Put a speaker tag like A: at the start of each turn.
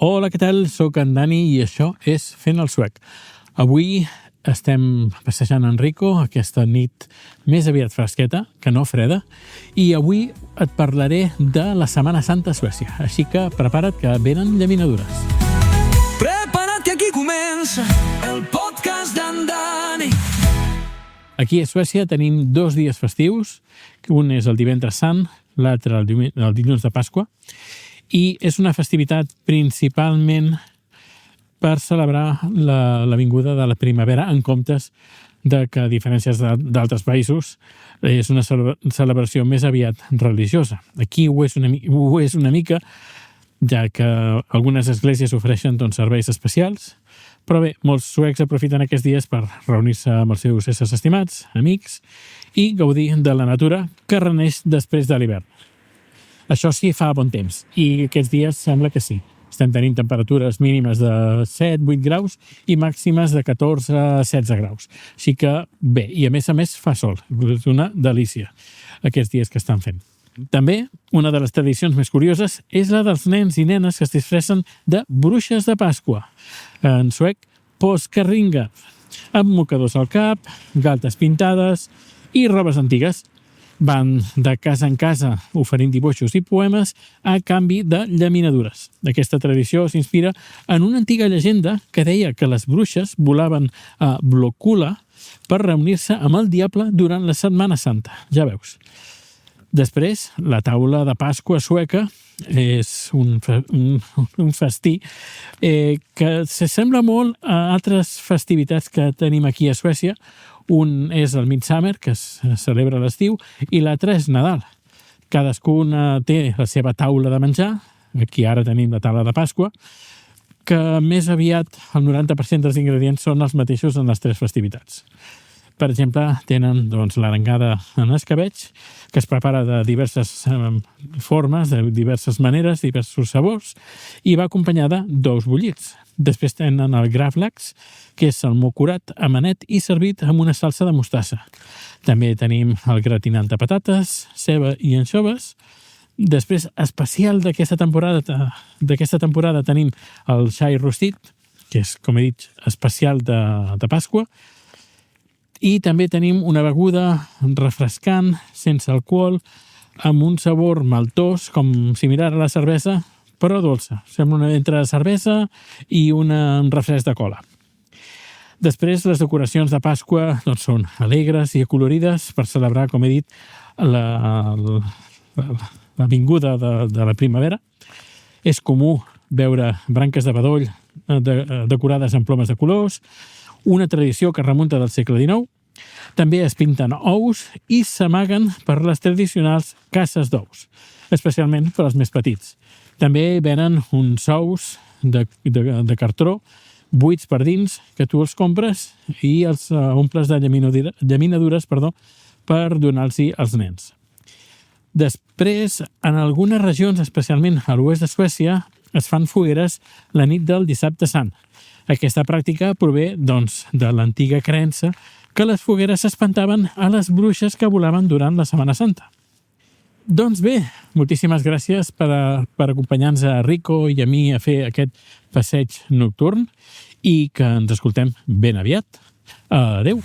A: Hola, què tal? Soc en Dani i això és Fent el Suec. Avui estem passejant en Rico, aquesta nit més aviat fresqueta, que no freda, i avui et parlaré de la Setmana Santa a Suècia. Així que prepara't que venen llaminadures.
B: Prepara't que aquí comença el podcast d'en Dani.
A: Aquí a Suècia tenim 2 dies festius, un és el divendres sant, l'altre el dilluns de Pasqua, i és una festivitat principalment per celebrar la vinguda de la primavera, en comptes de que, a diferència d'altres països, és una celebració més aviat religiosa. Aquí ho és una mica, ja que algunes esglésies ofereixen serveis especials, però bé, molts suecs aprofiten aquests dies per reunir-se amb els seus éssers estimats, amics, i gaudir de la natura que reneix després de l'hivern. Això sí, fa bon temps, i aquests dies sembla que sí. Estem tenint temperatures mínimes de 7-8 graus i màximes de 14-16 graus. Així que bé, i a més fa sol. És una delícia aquests dies que estan fent. També, una de les tradicions més curioses és la dels nens i nenes que es disfressen de bruixes de Pasqua. En suec, påskäringar, amb mocadors al cap, galtes pintades i robes antigues. Van de casa en casa oferint dibuixos i poemes a canvi de llaminadures. Aquesta tradició s'inspira en una antiga llegenda que deia que les bruixes volaven a Blåkulla per reunir-se amb el diable durant la Setmana Santa. Ja veus. Després, la taula de Pasqua sueca és un festí que s'assembla molt a altres festivitats que tenim aquí a Suècia. Un és el Midsummer, que es celebra a l'estiu, i l'altre és Nadal. Cadascuna té la seva taula de menjar, aquí ara tenim la taula de Pasqua, que més aviat el 90% dels ingredients són els mateixos en les 3 festivitats. Per exemple, tenen l'arengada en escabeig, que es prepara de diverses formes, de diverses maneres, diversos sabors, i va acompanyada d'ous bullits. Després tenen el gravlax, que és el mocurat amanet i servit amb una salsa de mostassa. També tenim el gratinat de patates, ceba i anxoves. Després, especial d'aquesta temporada tenim el xai rostit, que és, com he dit, especial de Pasqua. I també tenim una beguda refrescant, sense alcohol, amb un sabor maltós, com similar a la cervesa, però dolça. Sembla entre cervesa i un refresc de cola. Després, les decoracions de Pasqua són alegres i acolorides per celebrar, com he dit, la vinguda de la primavera. És comú veure branques de bedoll decorades amb plomes de colors, una tradició que remunta del segle XIX. També es pinten ous i s'amaguen per les tradicionals caces d'ous, especialment per als més petits. També venen uns ous de cartró buits per dins, que tu els compres i els omples de llaminadures per donar-los als nens. Després, en algunes regions, especialment a l'oest de Suècia, es fan fogueres la nit del dissabte sant. Aquesta pràctica prové, de l'antiga creença que les fogueres s'espantaven a les bruixes que volaven durant la Setmana Santa. Doncs bé, moltíssimes gràcies per acompanyar-nos a Rico i a mi a fer aquest passeig nocturn i que ens escoltem ben aviat. Adéu!